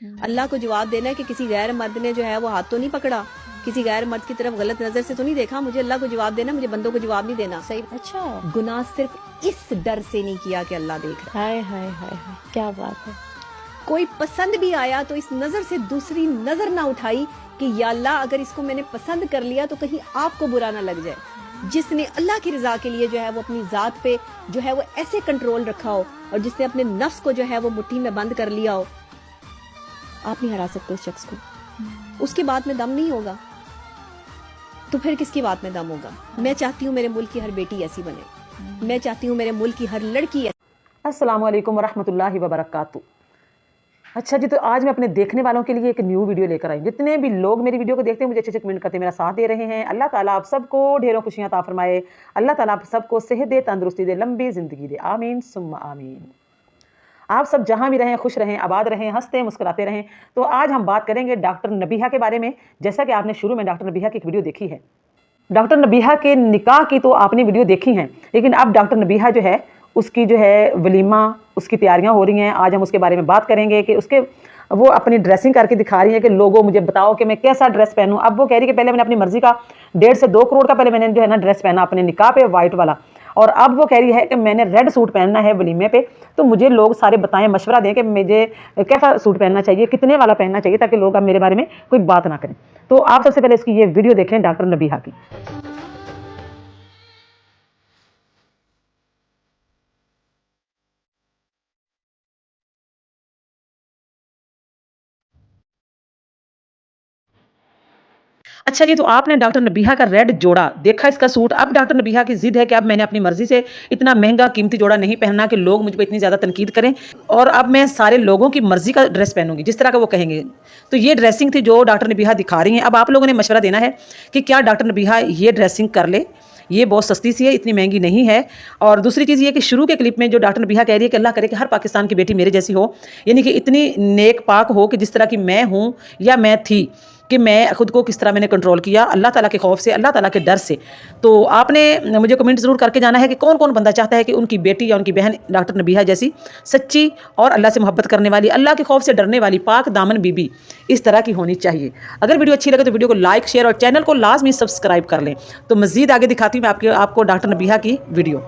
اللہ کو جواب دینا ہے کہ کسی غیر مرد نے جو ہے وہ ہاتھ تو نہیں پکڑا، کسی غیر مرد کی طرف غلط نظر سے تو نہیں دیکھا، مجھے اللہ کو جواب دینا، مجھے بندوں کو جواب نہیں دینا۔ صحیح، اچھا، گناہ صرف اس ڈر سے نہیں کیا کہ اللہ دیکھ رہا ہے۔ ہائے ہائے ہائے ہائے، کیا بات ہے۔ کوئی پسند بھی آیا تو اس نظر سے دوسری نظر نہ اٹھائی کہ یا اللہ اگر اس کو میں نے پسند کر لیا تو کہیں آپ کو برا نہ لگ جائے۔ جس نے اللہ کی رضا کے لیے جو ہے وہ اپنی ذات پہ جو ہے وہ ایسے کنٹرول رکھا ہو، اور جس نے اپنے نفس کو جو ہے وہ مٹھی میں بند کر لیا ہو، آپ نہیں ہرا سکتے اس شخص کو۔ اس کی بات میں دم نہیں ہوگا تو پھر کس کی بات میں دم ہوگا؟ میں چاہتی ہوں میرے ملک کی ہر بیٹی ایسی بنے، میں چاہتی ہوں میرے ملک کی ہر لڑکی ایسی۔ السلام علیکم ورحمۃ اللہ وبرکاتہ۔ اچھا جی، تو آج میں اپنے دیکھنے والوں کے لیے ایک نیو ویڈیو لے کر آئی۔ جتنے بھی لوگ میری ویڈیو کو دیکھتے ہیں، مجھے اچھے کمنٹ کرتے ہیں، میرا ساتھ دے رہے ہیں، اللہ تعالیٰ آپ سب کو ڈھیروں خوشیاں عطا فرمائے، اللہ تعالیٰ آپ سب کو صحت دے، تندرستی دے، لمبی زندگی دے، آمین ثم آمین۔ آپ سب جہاں بھی رہیں، خوش رہیں، آباد رہیں، ہنستے مسکراتے رہیں۔ تو آج ہم بات کریں گے ڈاکٹر نبیہہ کے بارے میں۔ جیسا کہ آپ نے شروع میں ڈاکٹر نبیہہ کی ایک ویڈیو دیکھی ہے، ڈاکٹر نبیہہ کے نکاح کی تو آپ نے ویڈیو دیکھی ہیں، لیکن اب ڈاکٹر نبیہہ جو ہے اس کی جو ہے ولیمہ، اس کی تیاریاں ہو رہی ہیں۔ آج ہم اس کے بارے میں بات کریں گے کہ اس کے وہ اپنی ڈریسنگ کر کے دکھا رہی ہیں کہ لوگوں مجھے بتاؤ کہ میں کیسا ڈریس پہنوں۔ اب وہ کہہ رہی کہ پہلے میں نے اپنی مرضی کا 1.5 سے 2 کروڑ کا پہلے میں نے جو ہے نا ڈریس پہنا اپنے نکاح پہ، وائٹ والا، اور اب وہ کہہ رہی ہے کہ میں نے ریڈ سوٹ پہننا ہے ولیمے پہ۔ تو مجھے لوگ سارے بتائیں، مشورہ دیں کہ مجھے کیسا سوٹ پہننا چاہیے، کتنے والا پہننا چاہیے، تاکہ لوگ اب میرے بارے میں کوئی بات نہ کریں۔ تو آپ سب سے پہلے اس کی یہ ویڈیو دیکھیں ڈاکٹر نبیہہ کی۔ اچھا جی، تو آپ نے ڈاکٹر نبیہہ کا ریڈ جوڑا دیکھا، اس کا سوٹ۔ اب ڈاکٹر نبیہہ کی ضد ہے کہ اب میں نے اپنی مرضی سے اتنا مہنگا قیمتی جوڑا نہیں پہننا کہ لوگ مجھ پہ اتنی زیادہ تنقید کریں، اور اب میں سارے لوگوں کی مرضی کا ڈریس پہنوں گی جس طرح کا وہ کہیں گے۔ تو یہ ڈریسنگ تھی جو ڈاکٹر نبیہہ دکھا رہی ہیں۔ اب آپ لوگوں نے مشورہ دینا ہے کہ کیا ڈاکٹر نبیہہ یہ ڈریسنگ کر لے، یہ بہت سستی سی ہے، اتنی مہنگی نہیں ہے۔ اور دوسری چیز یہ کہ شروع کے کلپ میں جو ڈاکٹر نبیہہ کہہ رہی ہے کہ اللہ کرے کہ ہر پاکستان کی بیٹی میرے جیسی ہو، یعنی کہ اتنی نیک پاک ہو کہ جس طرح کی میں ہوں یا میں تھی، کہ میں خود کو کس طرح میں نے کنٹرول کیا اللہ تعالیٰ کے خوف سے، اللہ تعالیٰ کے ڈر سے۔ تو آپ نے مجھے کمنٹ ضرور کر کے جانا ہے کہ کون کون بندہ چاہتا ہے کہ ان کی بیٹی یا ان کی بہن ڈاکٹر نبیہہ جیسی سچی اور اللہ سے محبت کرنے والی، اللہ کے خوف سے ڈرنے والی پاک دامن بی بی اس طرح کی ہونی چاہیے۔ اگر ویڈیو اچھی لگے تو ویڈیو کو لائک، شیئر اور چینل کو لازمی سبسکرائب کر لیں۔ تو مزید آگے دکھاتی ہوں میں آپ کو ڈاکٹر نبیہہ کی ویڈیو۔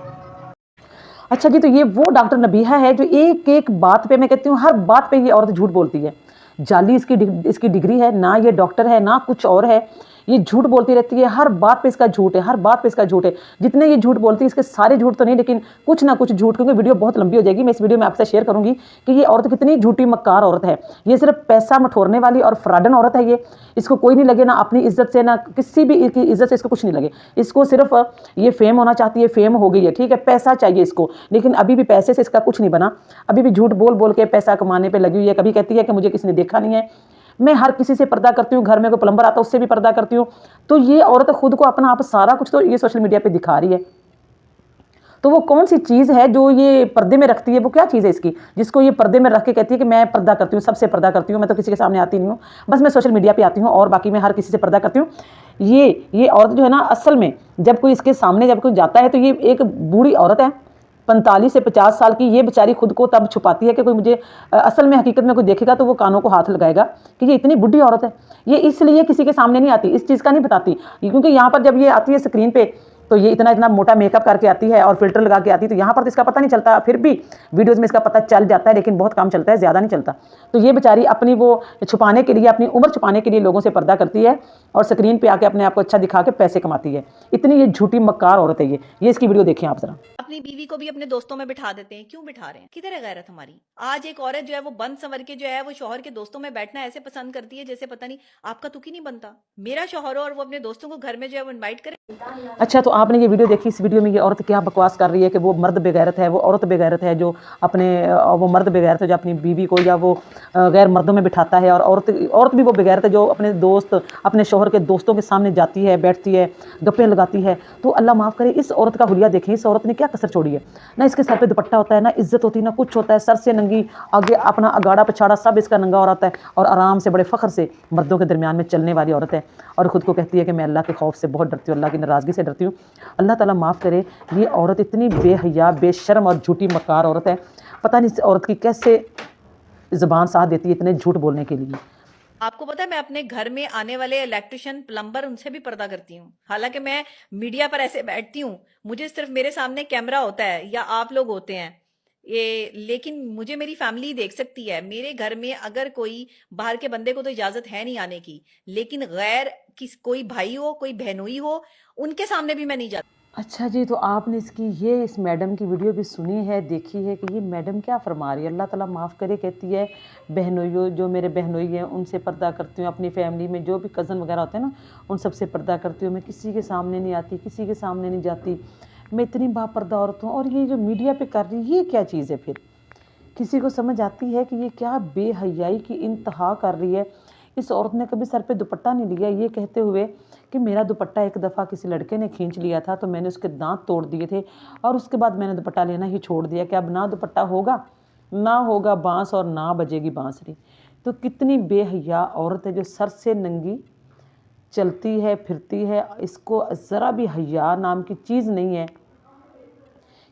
اچھا جی، تو یہ وہ ڈاکٹر نبیہہ ہے جو ایک ایک بات پہ، میں کہتی ہوں ہر بات پہ یہ عورت جھوٹ بولتی ہے۔ جعلی اس کی ڈگری ہے، نہ یہ ڈاکٹر ہے نہ کچھ اور ہے، یہ جھوٹ بولتی رہتی ہے، ہر بات پہ اس کا جھوٹ ہے، ہر بات پہ اس کا جھوٹ ہے۔ جتنے یہ جھوٹ بولتی ہے، اس کے سارے جھوٹ تو نہیں لیکن کچھ نہ کچھ جھوٹ، کیونکہ ویڈیو بہت لمبی ہو جائے گی۔ میں اس ویڈیو میں آپ سے شیئر کروں گی کہ یہ عورت کتنی جھوٹی مکار عورت ہے۔ یہ صرف پیسہ مٹھورنے والی اور فراڈن عورت ہے۔ یہ اس کو کوئی نہیں لگے، نہ اپنی عزت سے، نہ کسی بھی کی عزت سے اس کو کچھ نہیں لگے۔ اس کو صرف یہ فیم ہونا چاہتی ہے، فیم ہو گئی ہے، ٹھیک ہے، پیسہ چاہیے اس کو، لیکن ابھی بھی پیسے سے اس کا کچھ نہیں بنا، ابھی بھی جھوٹ بول بول کے پیسہ کمانے پہ لگی ہوئی ہے۔ کبھی کہتی ہے کہ مجھے کسی نے دیکھا نہیں ہے، میں ہر کسی سے پردہ کرتی ہوں، گھر میں کوئی پلمبر آتا ہے اس سے بھی پردہ کرتی ہوں۔ تو یہ عورت خود کو اپنا آپ سارا کچھ تو یہ سوشل میڈیا پہ دکھا رہی ہے۔ تو وہ کون سی چیز ہے جو یہ پردے میں رکھتی ہے؟ وہ کیا چیز ہے اس کی جس کو یہ پردے میں رکھ کے کہتی ہے کہ میں پردہ کرتی ہوں، سب سے پردہ کرتی ہوں، میں تو کسی کے سامنے آتی نہیں ہوں، بس میں سوشل میڈیا پہ آتی ہوں اور باقی میں ہر کسی سے پردہ کرتی ہوں۔ یہ عورت جو ہے نا، اصل میں جب کوئی اس کے سامنے جب کوئی جاتا ہے تو یہ ایک بوڑھی عورت ہے، 45 سے 50 سال کی۔ یہ بیچاری خود کو تب چھپاتی ہے کہ کوئی مجھے اصل میں حقیقت میں کوئی دیکھے گا تو وہ کانوں کو ہاتھ لگائے گا کہ یہ اتنی بڈھی عورت ہے۔ یہ اس لیے کسی کے سامنے نہیں آتی، اس چیز کا نہیں بتاتی، کیونکہ یہاں پر جب یہ آتی ہے اسکرین پہ تو یہ اتنا موٹا میک اپ کر کے آتی ہے اور فلٹر لگا کے آتی ہے، تو یہاں پر تو اس کا پتہ نہیں چلتا، پھر بھی ویڈیوز میں اس کا پتہ چل جاتا ہے، لیکن بہت کم چلتا ہے، زیادہ نہیں چلتا۔ تو یہ بیچاری اپنی وہ چھپانے کے لیے، اپنی عمر چھپانے کے لیے لوگوں سے پردہ کرتی ہے اور اسکرین پہ آ کے اپنے آپ کو اچھا دکھا کے پیسے کماتی ہے۔ اتنی یہ جھوٹی مکار عورت ہے یہ اس کی ویڈیو دیکھیں آپ ذرا۔ اپنی بیوی کو بھی اپنے دوستوں میں بٹھا دیتے ہیں، کیوں بٹھا رہے ہیں؟ کدھر ہے غیرت ہماری؟ آج ایک عورت جو ہے وہ بند سنور کے جو ہے وہ شوہر کے دوستوں میں بیٹھنا ایسے پسند کرتی ہے جیسے پتہ نہیں آپ کا تک ہی نہیں بنتا۔ میرا شوہر ہو اور وہ اپنے دوستوں کو گھر میں جو ہے وہ انوائٹ کرے۔ اچھا، تو آپ نے یہ ویڈیو دیکھی، اس ویڈیو میں یہ عورت کیا بکواس کر رہی ہے کہ وہ مرد بے غیرت ہے، وہ عورت بے غیرت ہے جو وہ مرد بے غیرت ہے جو اپنی بیوی کو یا وہ غیر مردوں میں بٹھاتا ہے، اور عورت بھی وہ بے غیرت ہے جو اپنے دوست، اپنے شوہر کے دوستوں کے سامنے جاتی ہے، بیٹھتی ہے، گپیں لگاتی ہے۔ تو اللہ معاف کرے، اس عورت کا حلیہ دیکھیں، اس عورت نے کیا کسر چھوڑی ہے۔ نہ اس کے سر پہ دوپٹہ ہوتا ہے، نہ عزت ہوتی، نہ کچھ ہوتا ہے، سر سے ننگی، آگے اپنا اگاڑا پچھاڑا سب اس کا ننگا ہو رہتا ہے، اور آرام سے بڑے فخر سے مردوں کے درمیان میں چلنے والی عورت ہے، اور خود کو کہتی ہے کہ میں اللہ کے خوف سے بہت ڈرتی ہوں، اللہ کی ناراضگی سے ڈرتی ہوں۔ اللہ تعالیٰ معاف کرے، یہ عورت اتنی بے حیا، بے شرم اور جھوٹی مکار عورت ہے۔ پتہ نہیں اس عورت کی کیسے زبان ساتھ دیتی ہے اتنے جھوٹ بولنے کے لیے. آپ کو پتا ہے میں اپنے گھر میں آنے والے الیکٹریشین پلمبر ان سے بھی پردہ کرتی ہوں، حالانکہ میں میڈیا پر ایسے بیٹھتی ہوں، مجھے صرف میرے سامنے کیمرہ ہوتا ہے یا آپ لوگ ہوتے ہیں لیکن مجھے میری فیملی دیکھ سکتی ہے. میرے گھر میں اگر کوئی باہر کے بندے کو تو اجازت ہے نہیں آنے کی، لیکن غیر کوئی بھائی ہو کوئی بہنوئی ہو ان کے سامنے بھی میں نہیں جاتی. اچھا جی، تو آپ نے اس میڈم کی ویڈیو بھی سنی ہے، دیکھی ہے کہ یہ میڈم کیا فرما رہی ہے. اللہ تعالیٰ معاف کرے، کہتی ہے بہنوئیوں جو میرے بہنوئی ہیں ان سے پردہ کرتی ہوں، اپنی فیملی میں جو بھی کزن وغیرہ ہوتے ہیں نا ان سب سے پردہ کرتی ہوں، میں کسی کے سامنے نہیں آتی، کسی کے سامنے نہیں جاتی، میں اتنی باپردہ عورت ہوں. اور یہ جو میڈیا پہ کر رہی ہے یہ کیا چیز ہے؟ پھر کسی کو سمجھ آتی ہے کہ یہ کیا بے حیائی کی انتہا کر رہی ہے. اس عورت نے کبھی سر پہ دوپٹہ نہیں لیا، یہ کہتے ہوئے کہ میرا دوپٹہ ایک دفعہ کسی لڑکے نے کھینچ لیا تھا تو میں نے اس کے دانت توڑ دیے تھے اور اس کے بعد میں نے دوپٹہ لینا ہی چھوڑ دیا کہ اب نہ دوپٹہ ہوگا نہ ہوگا بانس اور نہ بجے گی بانسری. تو کتنی بے حیا عورت ہے جو سر سے ننگی چلتی ہے پھرتی ہے، اس کو ذرا بھی حیا نام کی چیز نہیں ہے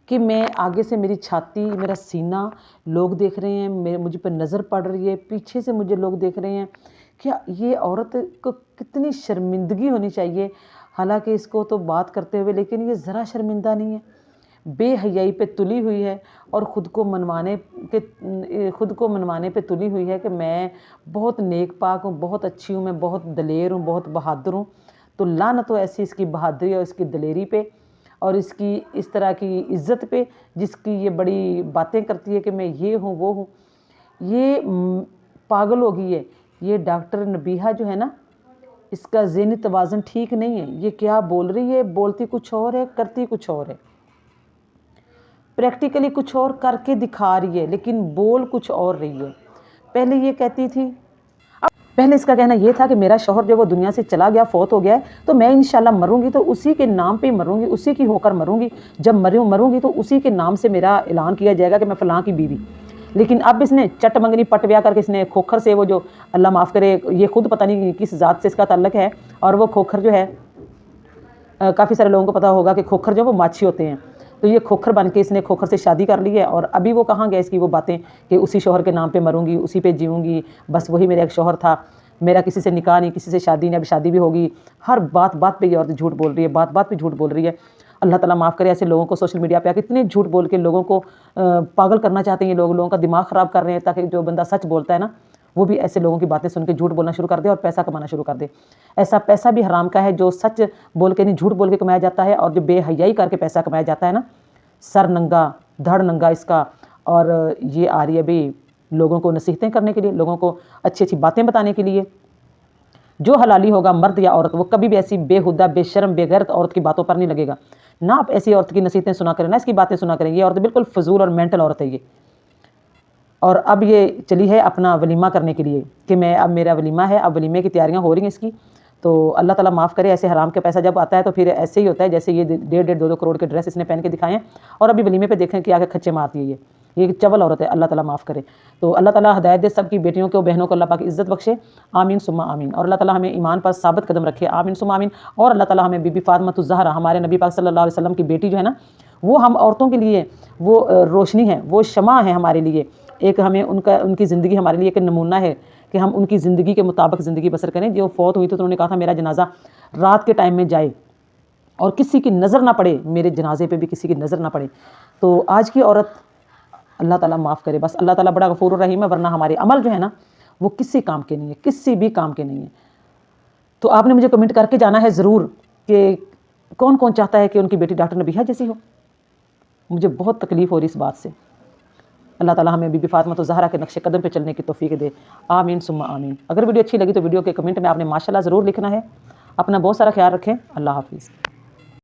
کہ میں آگے سے میری چھاتی میرا سینہ لوگ دیکھ رہے ہیں، مجھے پہ نظر پڑ رہی ہے، پیچھے سے مجھے لوگ دیکھ رہے ہیں. کیا یہ عورت کو کتنی شرمندگی ہونی چاہیے. حالانکہ اس کو تو بات کرتے ہوئے لیکن یہ ذرا شرمندہ نہیں ہے، بے حیائی پہ تلی ہوئی ہے اور خود کو منوانے پہ تلی ہوئی ہے کہ میں بہت نیک پاک ہوں، بہت اچھی ہوں، میں بہت دلیر ہوں، بہت بہادر ہوں. تو لعنت ہو ایسی اس کی بہادری اور اس کی دلیری پہ اور اس کی اس طرح کی عزت پہ جس کی یہ بڑی باتیں کرتی ہے کہ میں یہ ہوں وہ ہوں. یہ پاگل ہو گئی ہے. یہ ڈاکٹر نبیہہ جو ہے نا اس کا ذہنی توازن ٹھیک نہیں ہے. یہ کیا بول رہی ہے، بولتی کچھ اور ہے کرتی کچھ اور ہے، پریکٹیکلی کچھ اور کر کے دکھا رہی ہے لیکن بول کچھ اور رہی ہے. پہلے یہ کہتی تھی، پہلے اس کا کہنا یہ تھا کہ میرا شوہر جو وہ دنیا سے چلا گیا، فوت ہو گیا ہے، تو میں انشاءاللہ مروں گی تو اسی کے نام پہ مروں گی، اسی کی ہو کر مروں گی. جب مروں گی تو اسی کے نام سے میرا اعلان کیا جائے گا کہ میں فلاں کی بیوی. لیکن اب اس نے چٹ منگنی پٹ بیاہ کر کے اس نے کھوکھر سے وہ جو اللہ معاف کرے یہ خود پتہ نہیں کس ذات سے اس کا تعلق ہے، اور وہ کھوکھر جو ہے کافی سارے لوگوں کو پتہ ہوگا کہ کھوکھر جو وہ ماچھی ہوتے ہیں، تو یہ کھوکھر بن کے اس نے کھوکھر سے شادی کر لی ہے. اور ابھی وہ کہاں گیا اس کی وہ باتیں کہ اسی شوہر کے نام پہ مروں گی، اسی پہ جیوں گی، بس وہی میرا ایک شوہر تھا، میرا کسی سے نکاح نہیں، کسی سے شادی نہیں، اب شادی بھی ہوگی. ہر بات پہ یہ عورت جھوٹ بول رہی ہے، بات پہ جھوٹ بول رہی ہے. اللہ تعالیٰ معاف کرے ایسے لوگوں کو سوشل میڈیا پہ کتنے جھوٹ بول کے لوگوں کو پاگل کرنا چاہتے ہیں. یہ لوگوں کا دماغ خراب کر رہے ہیں تاکہ جو بندہ سچ بولتا ہے نا وہ بھی ایسے لوگوں کی باتیں سن کے جھوٹ بولنا شروع کر دے اور پیسہ کمانا شروع کر دے. ایسا پیسہ بھی حرام کا ہے جو سچ بول کے نہیں جھوٹ بول کے کمایا جاتا ہے، اور جو بے حیائی کر کے پیسہ کمایا جاتا ہے نا، سر ننگا دھڑ ننگا اس کا. اور یہ آ رہی ہے بھی لوگوں کو نصیحتیں کرنے کے لیے، لوگوں کو اچھی اچھی باتیں بتانے کے لیے. جو حلالی ہوگا مرد یا عورت وہ کبھی بھی ایسی بے ہدہ بے شرم بے غیرت عورت کی باتوں پر نہیں لگے گا. نہ آپ ایسی عورت کی نصیحتیں سنا کریں، نہ اس کی باتیں سنا کریں. یہ عورت بالکل فضول اور مینٹل عورت ہے یہ. اور اب یہ چلی ہے اپنا ولیمہ کرنے کے لیے کہ اب میرا ولیمہ ہے، اب ولیمے کی تیاریاں ہو رہی ہیں اس کی. تو اللہ تعالیٰ معاف کرے ایسے حرام کا پیسہ جب آتا ہے تو پھر ایسے ہی ہوتا ہے جیسے یہ 1.5-2 کروڑ کے ڈریس اس نے پہن کے دکھائے ہیں اور ابھی ولیمے پہ دیکھیں کہ آگے کھچے مارتی ہے یہ چول عورت ہے. اللہ تعالیٰ معاف کرے. تو اللہ تعالیٰ ہدایت دے سب کی بیٹیوں کو، بہنوں کو اللہ پاک عزت بخشے. آمین ثم آمین. اور اللہ تعالیٰ ہمیں ایمان پر ثابت قدم رکھے. آمین ثم آمین. اور اللہ تعالیٰ ہمیں بی بی فاطمۃ الزہرا ہمارے نبی پاک صلی اللہ علیہ وسلم کی بیٹی جو ہے نا وہ ہم عورتوں کے لیے وہ روشنی ہے، وہ شمع ہے ہمارے لیے. ایک ہمیں ان کی زندگی ہمارے لیے ایک نمونہ ہے کہ ہم ان کی زندگی کے مطابق زندگی بسر کریں. جو فوت ہوئی تو انہوں نے کہا تھا میرا جنازہ رات کے ٹائم میں جائے اور کسی کی نظر نہ پڑے، میرے جنازے پہ بھی کسی کی نظر نہ پڑے. تو آج کی عورت اللہ تعالیٰ معاف کرے. بس اللہ تعالیٰ بڑا غفور الرحیم ہے، ورنہ ہمارے عمل جو ہے نا وہ کسی کام کے نہیں ہے، کسی بھی کام کے نہیں ہے. تو آپ نے مجھے کمنٹ کر کے جانا ہے ضرور کہ کون کون چاہتا ہے کہ ان کی بیٹی ڈاکٹر نبیہہ جیسی ہو. مجھے بہت تکلیف ہو رہی اس بات سے. اللہ تعالیٰ ہمیں بی بی فاطمۃ الزہرا کے نقش قدم پہ چلنے کی توفیق دے. آمین ثم آمین. اگر ویڈیو اچھی لگی تو ویڈیو کے کمنٹ میں آپ نے ماشاءاللہ ضرور لکھنا ہے. اپنا بہت سارا خیال رکھیں. اللہ حافظ.